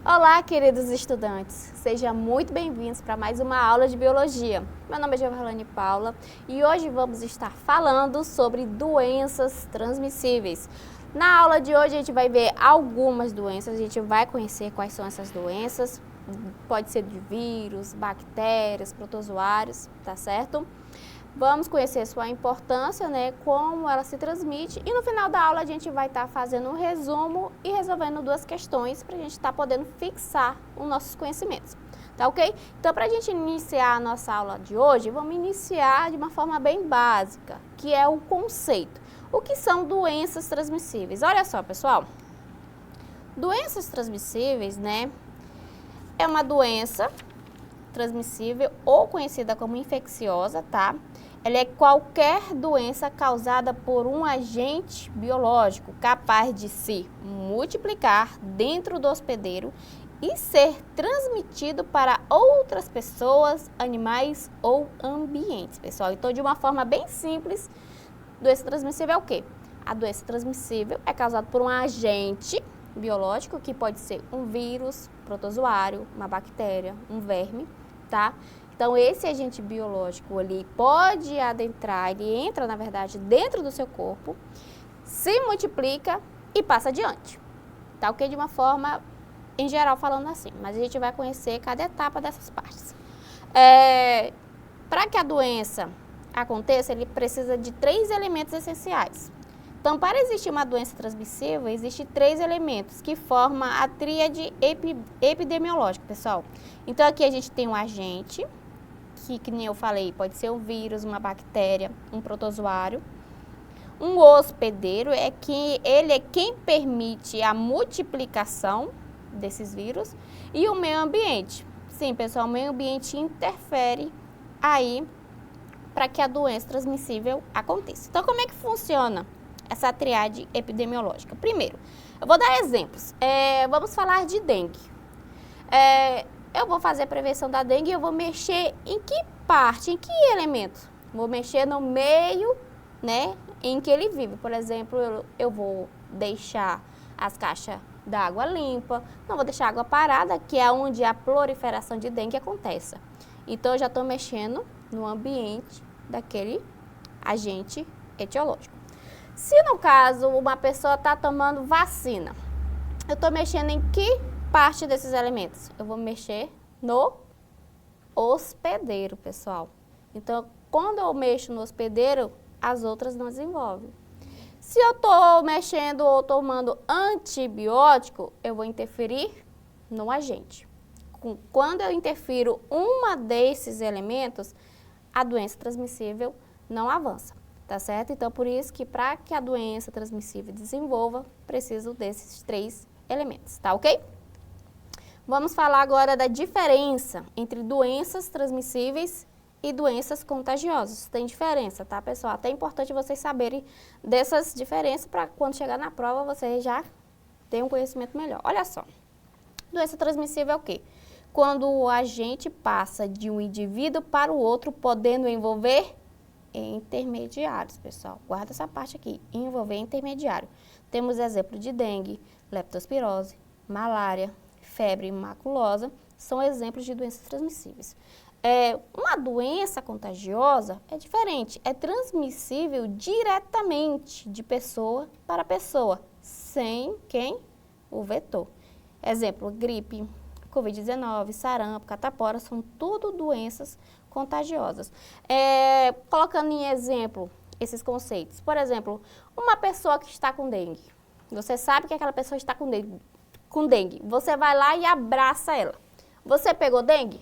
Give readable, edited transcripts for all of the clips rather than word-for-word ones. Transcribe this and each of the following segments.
Olá, queridos estudantes! Sejam muito bem-vindos para mais uma aula de Biologia. Meu nome é Giovanna Paula e hoje vamos estar falando sobre doenças transmissíveis. Na aula de hoje a gente vai ver algumas doenças, a gente vai conhecer quais são essas doenças, pode ser de vírus, bactérias, protozoários, tá certo? Vamos conhecer sua importância, né, como ela se transmite e no final da aula a gente vai estar fazendo um resumo e resolvendo duas questões para a gente estar podendo fixar os nossos conhecimentos, tá ok? Então, para a gente iniciar a nossa aula de hoje, vamos iniciar de uma forma bem básica, que é o conceito. O que são doenças transmissíveis? Olha só, pessoal, doenças transmissíveis, né, é uma doença transmissível ou conhecida como infecciosa, tá? Ela é qualquer doença causada por um agente biológico capaz de se multiplicar dentro do hospedeiro e ser transmitido para outras pessoas, animais ou ambientes, pessoal. Então, de uma forma bem simples, doença transmissível é o quê? A doença transmissível é causada por um agente biológico, que pode ser um vírus, protozoário, uma bactéria, um verme, tá? Então, esse agente biológico ali pode adentrar, ele entra, na verdade, dentro do seu corpo, se multiplica e passa adiante, tá ok? De uma forma, em geral, falando assim, mas a gente vai conhecer cada etapa dessas partes. Para que a doença aconteça, ele precisa de 3 elementos essenciais. Então, para existir uma doença transmissível, existem 3 elementos que formam a tríade epidemiológica, pessoal. Então, aqui a gente tem um agente, que nem eu falei, pode ser um vírus, uma bactéria, um protozoário. Um hospedeiro ele é quem permite a multiplicação desses vírus. E o meio ambiente. Sim, pessoal, o meio ambiente interfere aí para que a doença transmissível aconteça. Então, como é que funciona essa triade epidemiológica? Primeiro, eu vou dar exemplos. Vamos falar de dengue. Eu vou fazer a prevenção da dengue e eu vou mexer em que parte, em que elemento? Vou mexer no meio, né, em que ele vive. Por exemplo, eu vou deixar as caixas d'água limpa, não vou deixar água parada, que é onde a proliferação de dengue acontece. Então, eu já estou mexendo no ambiente daquele agente etiológico. Se no caso uma pessoa está tomando vacina, eu estou mexendo em que parte desses elementos? Eu vou mexer no hospedeiro, pessoal. Então, quando eu mexo no hospedeiro, as outras não desenvolvem. Se eu estou mexendo ou tomando antibiótico, eu vou interferir no agente. Quando eu interfiro uma desses elementos, a doença transmissível não avança, tá certo? Então, por isso que para que a doença transmissível desenvolva, preciso desses 3 elementos, tá ok? Vamos falar agora da diferença entre doenças transmissíveis e doenças contagiosas. Tem diferença, tá, pessoal? Até é importante vocês saberem dessas diferenças para quando chegar na prova vocês já tenham um conhecimento melhor. Olha só, doença transmissível é o quê? Quando o agente passa de um indivíduo para o outro, podendo envolver intermediários, pessoal. Guarda essa parte aqui, envolver intermediário. Temos exemplo de dengue, leptospirose, malária, febre maculosa, são exemplos de doenças transmissíveis. Uma doença contagiosa é diferente, é transmissível diretamente de pessoa para pessoa, sem quem? O vetor. Exemplo, gripe, Covid-19, sarampo, catapora, são tudo doenças contagiosas. Colocando em exemplo esses conceitos, por exemplo, uma pessoa que está com dengue, você sabe que aquela pessoa está com dengue, você vai lá e abraça ela. Você pegou dengue?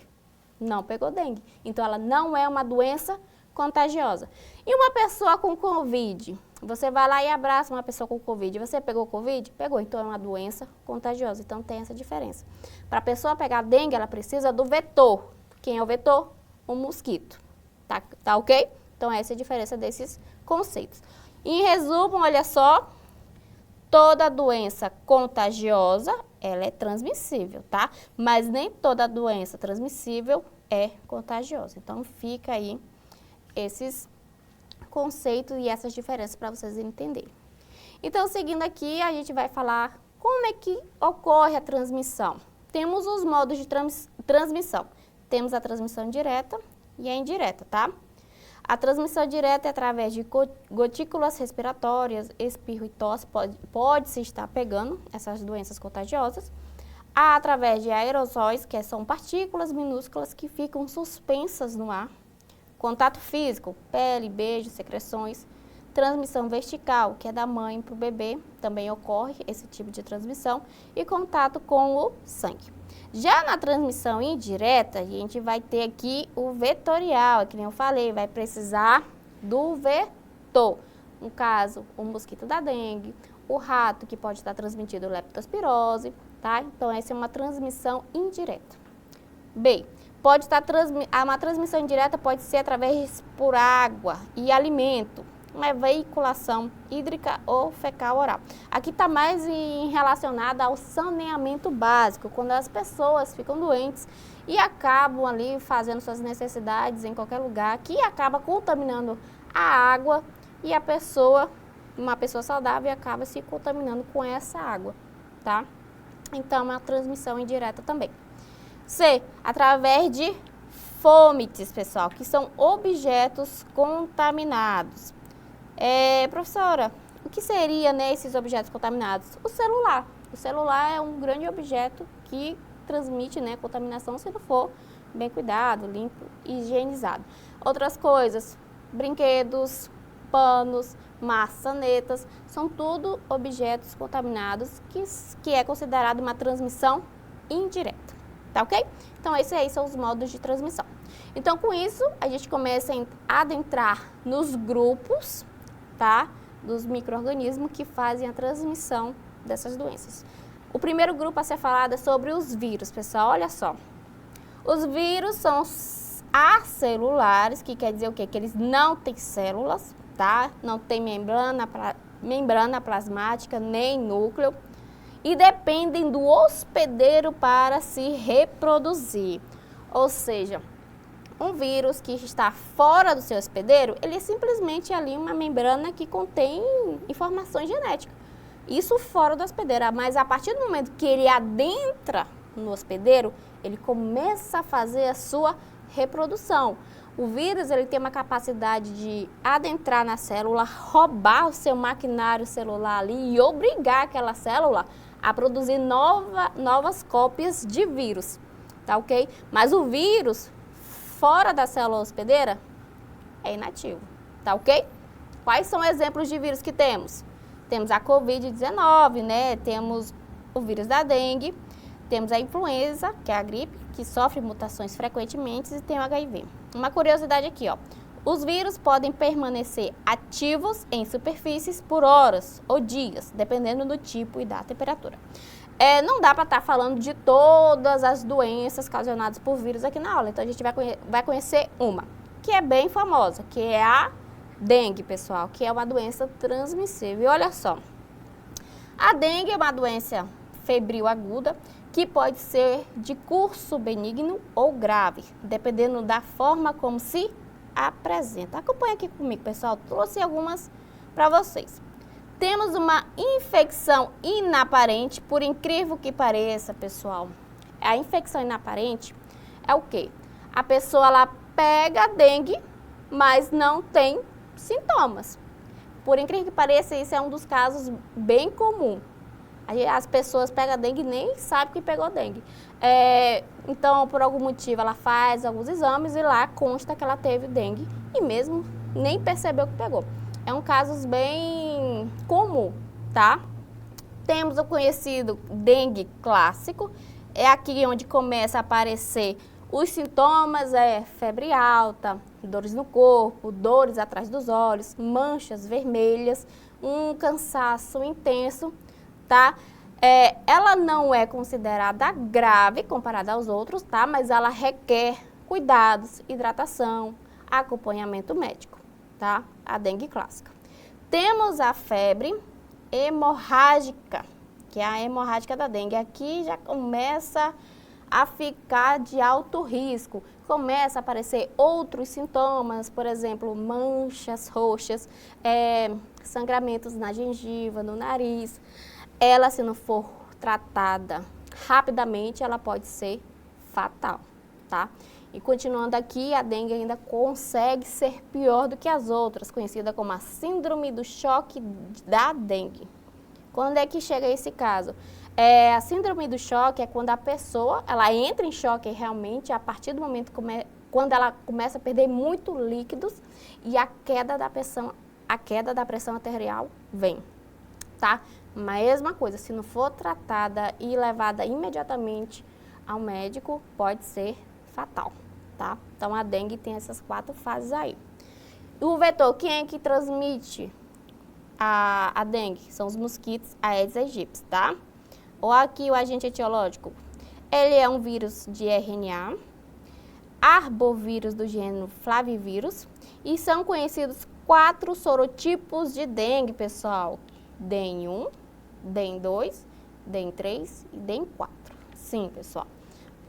Não pegou dengue. Então, ela não é uma doença contagiosa. E uma pessoa com Covid? Você vai lá e abraça uma pessoa com Covid. Você pegou Covid? Pegou. Então, é uma doença contagiosa. Então, tem essa diferença. Para a pessoa pegar dengue, ela precisa do vetor. Quem é o vetor? O mosquito. Tá ok? Então, essa é a diferença desses conceitos. Em resumo, olha só. Toda doença contagiosa, ela é transmissível, tá? Mas nem toda doença transmissível é contagiosa. Então, fica aí esses conceitos e essas diferenças para vocês entenderem. Então, seguindo aqui, a gente vai falar como é que ocorre a transmissão. temos os modos de transmissão. Temos a transmissão direta e a indireta, tá? A transmissão direta é através de gotículas respiratórias, espirro e tosse, pode-se estar pegando essas doenças contagiosas. Através de aerosóis, que são partículas minúsculas que ficam suspensas no ar. Contato físico, pele, beijo, secreções. Transmissão vertical, que é da mãe para o bebê, também ocorre esse tipo de transmissão. E contato com o sangue. Já na transmissão indireta, a gente vai ter aqui o vetorial, que nem eu falei, vai precisar do vetor. No caso, o mosquito da dengue, o rato, que pode estar transmitindo leptospirose, tá? Então, essa é uma transmissão indireta. B, pode estar uma transmissão indireta pode ser através por água e alimento, uma veiculação hídrica ou fecal oral. Aqui está mais relacionada ao saneamento básico, quando as pessoas ficam doentes e acabam ali fazendo suas necessidades em qualquer lugar, que acaba contaminando a água e a pessoa, uma pessoa saudável, acaba se contaminando com essa água, tá? Então, é uma transmissão indireta também. C, através de fomites, pessoal, que são objetos contaminados. Professora, o que seria, né, esses objetos contaminados? O celular. O celular é um grande objeto que transmite, né, contaminação se não for bem cuidado, limpo, higienizado. Outras coisas, brinquedos, panos, maçanetas, são tudo objetos contaminados que é considerado uma transmissão indireta, tá ok? Então, esses aí são os modos de transmissão. Então, com isso, a gente começa a adentrar nos grupos, tá? Dos micro-organismos que fazem a transmissão dessas doenças. O primeiro grupo a ser falado é sobre os vírus, pessoal, olha só. Os vírus são acelulares, que quer dizer o quê? Que eles não têm células, tá? Não tem membrana plasmática, nem núcleo, e dependem do hospedeiro para se reproduzir. Ou seja, um vírus que está fora do seu hospedeiro, ele é simplesmente ali uma membrana que contém informações genéticas. Isso fora do hospedeiro, mas a partir do momento que ele adentra no hospedeiro, ele começa a fazer a sua reprodução. O vírus, ele tem uma capacidade de adentrar na célula, roubar o seu maquinário celular ali e obrigar aquela célula a produzir novas cópias de vírus, tá ok? Mas o vírus, fora da célula hospedeira, é inativo, tá ok? Quais são exemplos de vírus que temos? Temos a Covid-19, né? Temos o vírus da dengue, temos a influenza, que é a gripe, que sofre mutações frequentemente, e tem o HIV. Uma curiosidade aqui, ó. Os vírus podem permanecer ativos em superfícies por horas ou dias, dependendo do tipo e da temperatura. Não dá para estar falando de todas as doenças causadas por vírus aqui na aula, então a gente vai conhecer uma, que é bem famosa, que é a dengue, pessoal, que é uma doença transmissível. E olha só, a dengue é uma doença febril aguda, que pode ser de curso benigno ou grave, dependendo da forma como se apresenta. Acompanha aqui comigo, pessoal, trouxe algumas para vocês. Temos uma infecção inaparente, por incrível que pareça, pessoal. A infecção inaparente é o quê? A pessoa, ela pega a dengue, mas não tem sintomas. Por incrível que pareça, isso é um dos casos bem comum. As pessoas pegam a dengue e nem sabem que pegou dengue. Então, por algum motivo, ela faz alguns exames e lá consta que ela teve dengue e mesmo nem percebeu que pegou. É um caso bem comum, tá? Temos o conhecido dengue clássico, é aqui onde começa a aparecer os sintomas, febre alta, dores no corpo, dores atrás dos olhos, manchas vermelhas, um cansaço intenso, tá? Ela não é considerada grave comparada aos outros, tá? Mas ela requer cuidados, hidratação, acompanhamento médico, tá? A dengue clássica. Temos a febre hemorrágica, que é a hemorrágica da dengue. Aqui já começa a ficar de alto risco, começa a aparecer outros sintomas, por exemplo, manchas roxas, sangramentos na gengiva, no nariz. Ela, se não for tratada rapidamente ela pode ser fatal, tá? E continuando aqui, a dengue ainda consegue ser pior do que as outras, conhecida como a síndrome do choque da dengue. Quando é que chega esse caso? A síndrome do choque é quando a pessoa, ela entra em choque realmente a partir do momento quando ela começa a perder muito líquidos e a queda da pressão arterial vem, tá? Mesma coisa, se não for tratada e levada imediatamente ao médico, pode ser fatal, tá? Então, a dengue tem essas 4 fases aí. O vetor, quem é que transmite a dengue? São os mosquitos Aedes aegypti, tá? Ou aqui o agente etiológico, ele é um vírus de RNA, arbovírus do gênero Flavivírus, e são conhecidos 4 sorotipos de dengue, pessoal. DEN1, DEN2, DEN3 e DEN4. Sim, pessoal,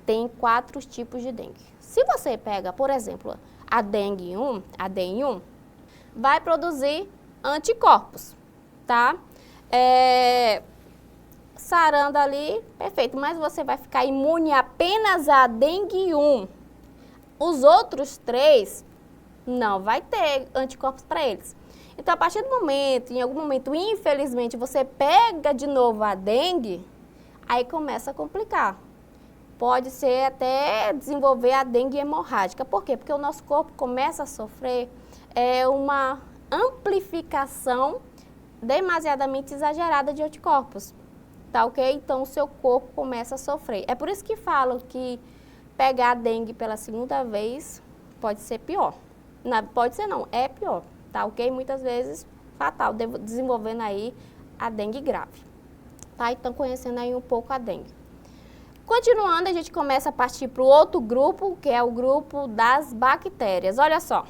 tem 4 tipos de dengue. Se você pega, por exemplo, a DEN1, vai produzir anticorpos, tá? Sarando ali, perfeito, mas você vai ficar imune apenas a dengue 1. Os outros 3 não vai ter anticorpos para eles. Então, a partir do momento, em algum momento, infelizmente, você pega de novo a dengue, aí começa a complicar. Pode ser até desenvolver a dengue hemorrágica. Por quê? Porque o nosso corpo começa a sofrer uma amplificação demasiadamente exagerada de anticorpos. Tá ok? Então, o seu corpo começa a sofrer. É por isso que falam que pegar a dengue pela segunda vez pode ser pior. Não, pode ser não, é pior. Tá ok? Muitas vezes fatal, desenvolvendo aí a dengue grave. Tá? Então, conhecendo aí um pouco a dengue. Continuando, a gente começa a partir para o outro grupo, que é o grupo das bactérias. Olha só.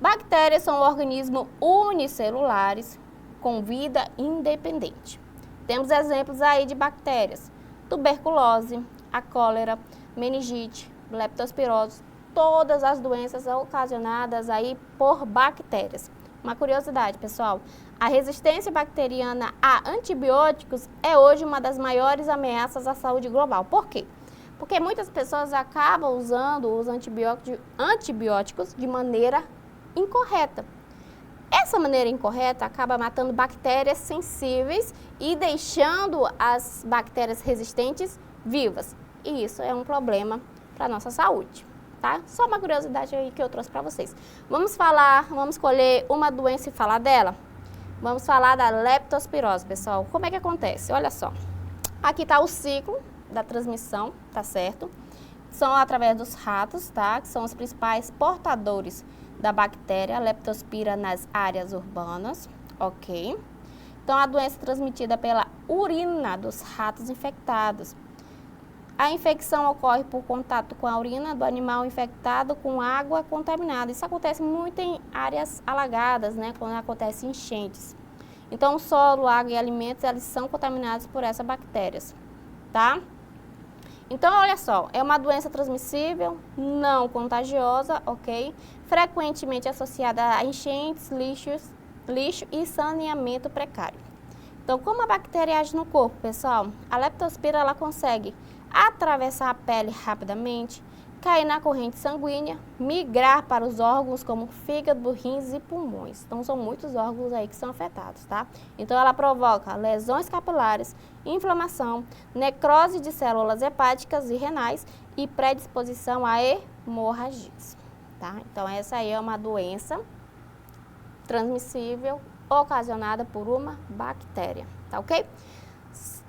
Bactérias são organismos unicelulares com vida independente. Temos exemplos aí de bactérias: tuberculose, a cólera, meningite, leptospirose, todas as doenças ocasionadas aí por bactérias. Uma curiosidade, pessoal, a resistência bacteriana a antibióticos é hoje uma das maiores ameaças à saúde global. Por quê? Porque muitas pessoas acabam usando os antibióticos de maneira incorreta. Essa maneira incorreta acaba matando bactérias sensíveis e deixando as bactérias resistentes vivas. E isso é um problema para a nossa saúde. Tá? Só uma curiosidade aí que eu trouxe para vocês. Vamos escolher uma doença e falar dela? Vamos falar da leptospirose, pessoal. Como é que acontece? Olha só. Aqui está o ciclo da transmissão, tá certo? São através dos ratos, tá? Que são os principais portadores da bactéria leptospira nas áreas urbanas, ok? Então, a doença é transmitida pela urina dos ratos infectados. A infecção ocorre por contato com a urina do animal infectado com água contaminada. Isso acontece muito em áreas alagadas, né, quando acontecem enchentes. Então, o solo, água e alimentos, eles são contaminados por essas bactérias, tá? Então, olha só, é uma doença transmissível, não contagiosa, ok? Frequentemente associada a enchentes, lixo e saneamento precário. Então, como a bactéria age no corpo, pessoal? A leptospira, ela consegue atravessar a pele rapidamente, cair na corrente sanguínea, migrar para os órgãos como fígado, rins e pulmões. Então, são muitos órgãos aí que são afetados, tá? Então, ela provoca lesões capilares, inflamação, necrose de células hepáticas e renais e predisposição a hemorragias, tá? Então, essa aí é uma doença transmissível ocasionada por uma bactéria, tá ok?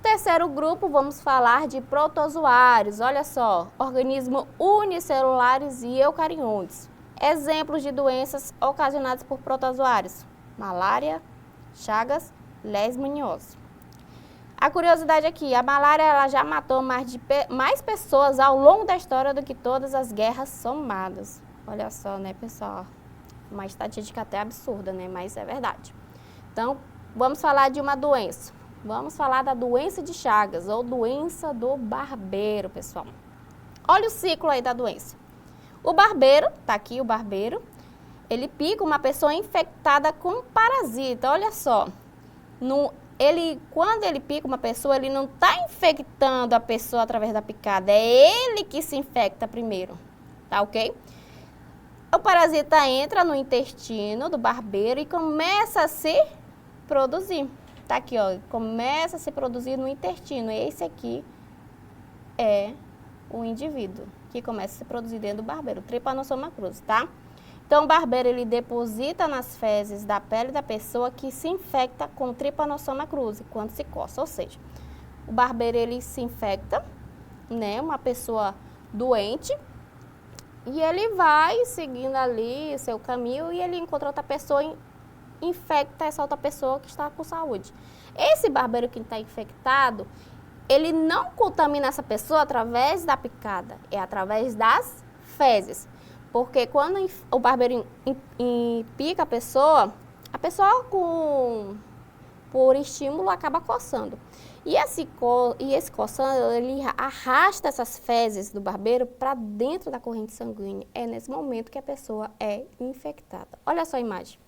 Terceiro grupo, vamos falar de protozoários. Olha só, organismos unicelulares e eucariontes. Exemplos de doenças ocasionadas por protozoários: malária, chagas, leishmaniose. A curiosidade aqui, a malária ela já matou mais pessoas ao longo da história do que todas as guerras somadas. Olha só, né, pessoal? Uma estatística até absurda, né? Mas é verdade. Então, vamos falar de uma doença. Vamos falar da doença de Chagas, ou doença do barbeiro, pessoal. Olha o ciclo aí da doença. O barbeiro, tá aqui o barbeiro, ele pica uma pessoa infectada com parasita. Olha só, quando ele pica uma pessoa, ele não está infectando a pessoa através da picada, é ele que se infecta primeiro, tá ok? O parasita entra no intestino do barbeiro e começa a se produzir. Tá aqui, ó, começa a se produzir no intestino. Esse aqui é o indivíduo que começa a se produzir dentro do barbeiro, Trypanosoma cruzi, tá? Então, o barbeiro, ele deposita nas fezes da pele da pessoa que se infecta com Trypanosoma cruzi, quando se coça. Ou seja, o barbeiro, ele se infecta, né, uma pessoa doente, e ele vai seguindo ali seu caminho e ele encontra outra pessoa e infecta essa outra pessoa que está com saúde. Esse barbeiro que está infectado, ele não contamina essa pessoa através da picada, é através das fezes. Porque quando o barbeiro pica a pessoa por estímulo acaba coçando. E esse coçando, ele arrasta essas fezes do barbeiro para dentro da corrente sanguínea. É nesse momento que a pessoa é infectada. Olha só a imagem.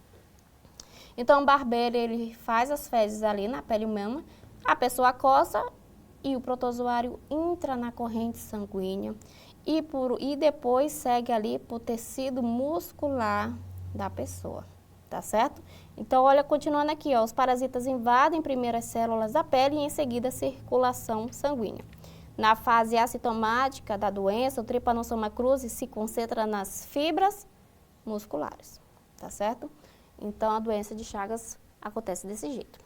Então, o barbeiro, ele faz as fezes ali na pele humana, a pessoa coça e o protozoário entra na corrente sanguínea e depois segue ali para o tecido muscular da pessoa, tá certo? Então, olha, continuando aqui, ó, os parasitas invadem primeiro as células da pele e em seguida a circulação sanguínea. Na fase assintomática da doença, o Trypanosoma cruzi se concentra nas fibras musculares, tá certo? Então, a doença de Chagas acontece desse jeito.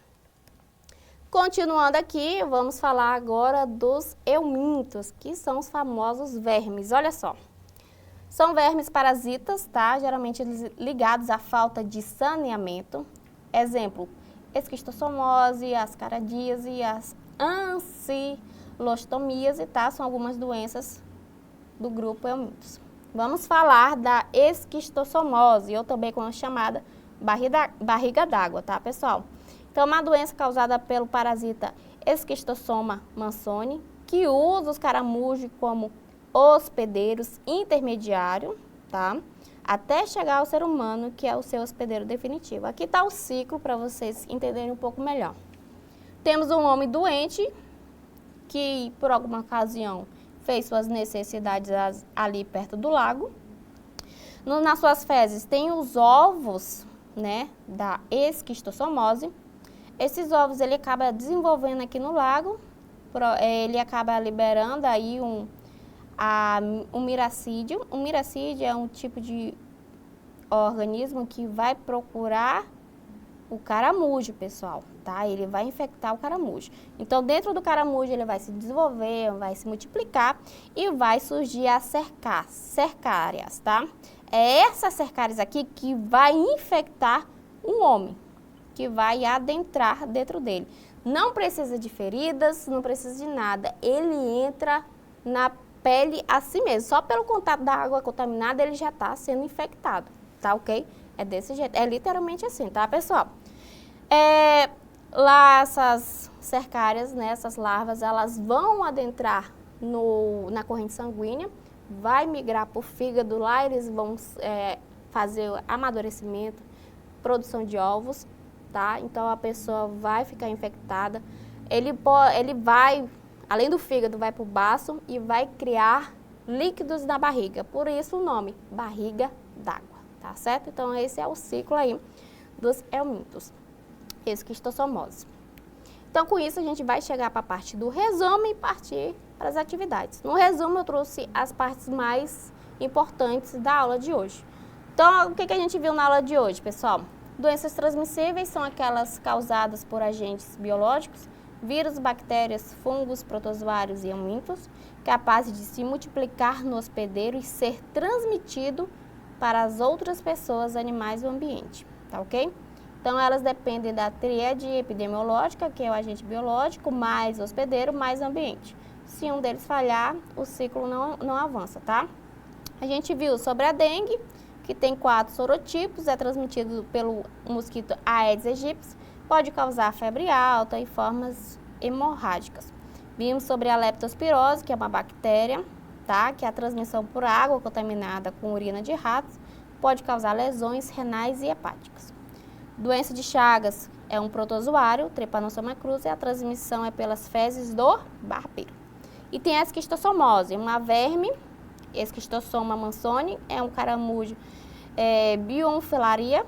Continuando aqui, vamos falar agora dos eumintos, que são os famosos vermes. Olha só, são vermes parasitas, tá? Geralmente ligados à falta de saneamento. Exemplo, esquistossomose, ascaradíase, as ancilostomíase, tá? São algumas doenças do grupo eumintos. Vamos falar da esquistossomose, ou também como é chamada barriga d'água, tá, pessoal? Então, uma doença causada pelo parasita Esquistossoma mansoni, que usa os caramujos como hospedeiros intermediários, tá? Até chegar ao ser humano, que é o seu hospedeiro definitivo. Aqui está o ciclo para vocês entenderem um pouco melhor. Temos um homem doente que, por alguma ocasião, fez suas necessidades ali perto do lago. Nas suas fezes tem os ovos, né, da esquistossomose. Esses ovos ele acaba desenvolvendo aqui no lago, ele acaba liberando aí um miracídio. O miracídio é um tipo de organismo que vai procurar o caramujo, pessoal, tá? Ele vai infectar o caramujo. Então, dentro do caramujo ele vai se desenvolver, vai se multiplicar e vai surgir as cercárias, tá? É essas cercárias aqui que vai infectar um homem, que vai adentrar dentro dele. Não precisa de feridas, não precisa de nada. Ele entra na pele assim mesmo. Só pelo contato da água contaminada, ele já está sendo infectado, tá ok? É desse jeito, é literalmente assim, tá, pessoal? Lá essas cercárias, né, essas larvas, elas vão adentrar na corrente sanguínea, vai migrar para o fígado, lá eles vão fazer amadurecimento, produção de ovos, tá? Então, a pessoa vai ficar infectada. Ele vai, além do fígado, vai para o baço e vai criar líquidos na barriga. Por isso o nome, barriga d'água, tá certo? Então, esse é o ciclo aí dos eumintos, esquistossomose. Então, com isso, a gente vai chegar para a parte do resumo e partir para as atividades. No resumo, eu trouxe as partes mais importantes da aula de hoje. Então, o que a gente viu na aula de hoje, pessoal? Doenças transmissíveis são aquelas causadas por agentes biológicos, vírus, bactérias, fungos, protozoários e eumintos, capazes de se multiplicar no hospedeiro e ser transmitido para as outras pessoas, animais ou ambiente, tá ok? Então, elas dependem da tríade epidemiológica, que é o agente biológico, mais hospedeiro, mais ambiente. Se um deles falhar, o ciclo não avança, tá? A gente viu sobre a dengue, que tem 4 sorotipos, é transmitido pelo mosquito Aedes aegypti, pode causar febre alta e formas hemorrágicas. Vimos sobre a leptospirose, que é uma bactéria, tá? Que é a transmissão por água contaminada com urina de ratos, pode causar lesões renais e hepáticas. Doença de Chagas, é um protozoário, Trypanosoma cruzi, e a transmissão é pelas fezes do barbeiro. E tem a esquistossomose, uma verme, Esquistossoma mansoni, é um caramujo Bionfilaria,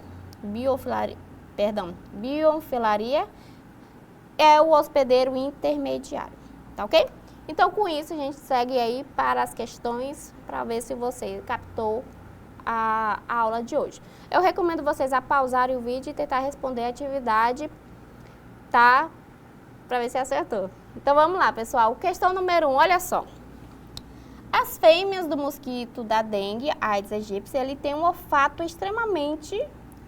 é o hospedeiro intermediário, tá ok? Então, com isso, a gente segue aí para as questões, para ver se você captou a aula de hoje. Eu recomendo vocês a pausarem o vídeo e tentar responder a atividade, tá? Para ver se acertou. Então, vamos lá, pessoal. Questão número 1, olha só. As fêmeas do mosquito da dengue, Aedes aegypti, ele tem um olfato extremamente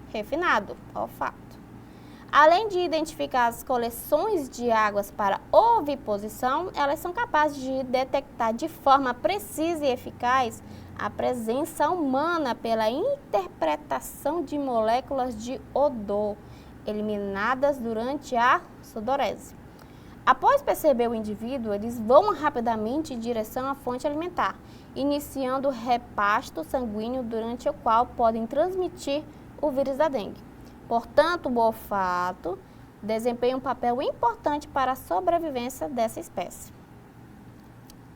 refinado, olfato. Além de identificar as coleções de águas para oviposição, elas são capazes de detectar de forma precisa e eficaz a presença humana pela interpretação de moléculas de odor eliminadas durante a sudorese. Após perceber o indivíduo, eles vão rapidamente em direção à fonte alimentar, iniciando o repasto sanguíneo durante o qual podem transmitir o vírus da dengue. Portanto, o olfato desempenha um papel importante para a sobrevivência dessa espécie.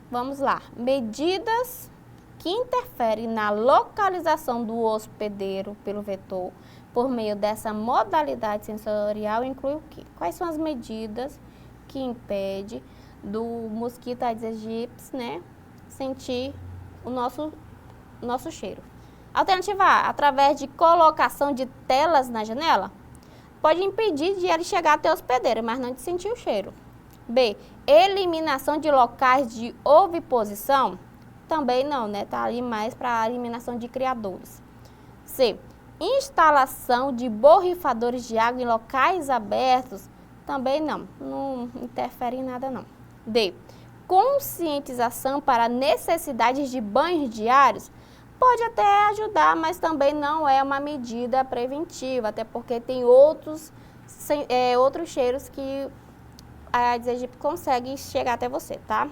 Vamos lá. Medidas que interferem na localização do hospedeiro pelo vetor por meio dessa modalidade sensorial incluem o quê? Quais são as medidas que impedem do mosquito Aedes aegypti, né, sentir o nosso cheiro? Alternativa A, através de colocação de telas na janela, pode impedir de ele chegar até o hospedeiro, mas não de sentir o cheiro. B, eliminação de locais de oviposição, também não, né? Tá ali mais para a eliminação de criadouros. C, instalação de borrifadores de água em locais abertos, também não interfere em nada não. D, conscientização para necessidades de banhos diários, pode até ajudar, mas também não é uma medida preventiva, até porque tem outros cheiros que a Aedes aegypti consegue chegar até você, tá?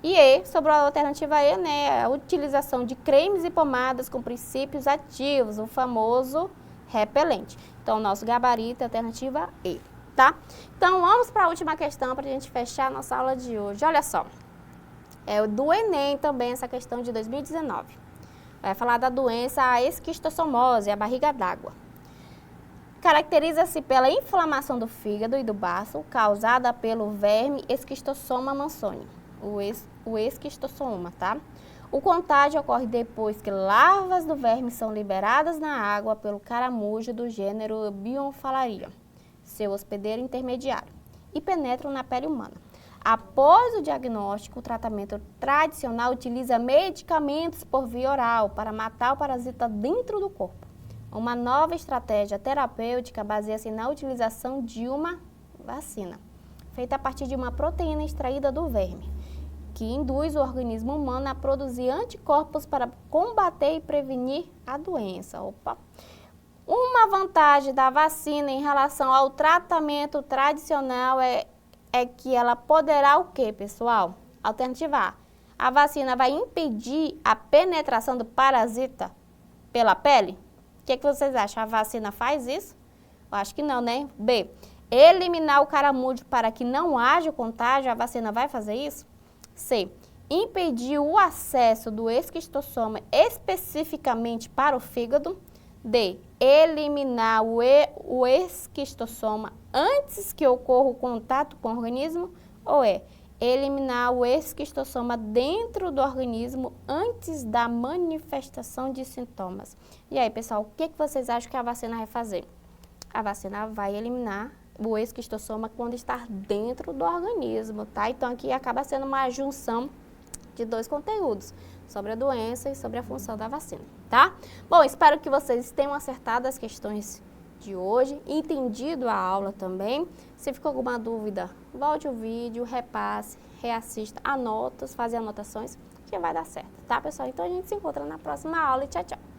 E E, sobre a alternativa E, né, a utilização de cremes e pomadas com princípios ativos, o famoso repelente. Então, nosso gabarito é a alternativa E, tá? Então, vamos para a última questão para a gente fechar a nossa aula de hoje. Olha só, é do Enem também essa questão de 2019. Vai falar da doença a esquistossomose, a barriga d'água. Caracteriza-se pela inflamação do fígado e do baço causada pelo verme Esquistossoma mansoni, o esquistossoma, tá? O contágio ocorre depois que larvas do verme são liberadas na água pelo caramujo do gênero Bionfilaria, seu hospedeiro intermediário, e penetram na pele humana. Após o diagnóstico, o tratamento tradicional utiliza medicamentos por via oral para matar o parasita dentro do corpo. Uma nova estratégia terapêutica baseia-se na utilização de uma vacina, feita a partir de uma proteína extraída do verme, que induz o organismo humano a produzir anticorpos para combater e prevenir a doença. Uma vantagem da vacina em relação ao tratamento tradicional é que ela poderá o quê, pessoal? Alternativa A, a vacina vai impedir a penetração do parasita pela pele? O que vocês acham? A vacina faz isso? Eu acho que não, né? B, eliminar o caramujo para que não haja contágio, a vacina vai fazer isso? C, impedir o acesso do esquistossoma especificamente para o fígado? D, eliminar o esquistossoma antes que ocorra o contato com o organismo? Ou eliminar o esquistossoma dentro do organismo antes da manifestação de sintomas? E aí, pessoal, o que vocês acham que a vacina vai fazer? A vacina vai eliminar o esquistossoma quando está dentro do organismo, tá? Então, aqui acaba sendo uma junção de dois conteúdos, sobre a doença e sobre a função da vacina, tá? Bom, espero que vocês tenham acertado as questões de hoje, entendido a aula também. Se ficou alguma dúvida, volte o vídeo, repasse, reassista, fazer anotações, que vai dar certo, tá, pessoal? Então, a gente se encontra na próxima aula e tchau, tchau!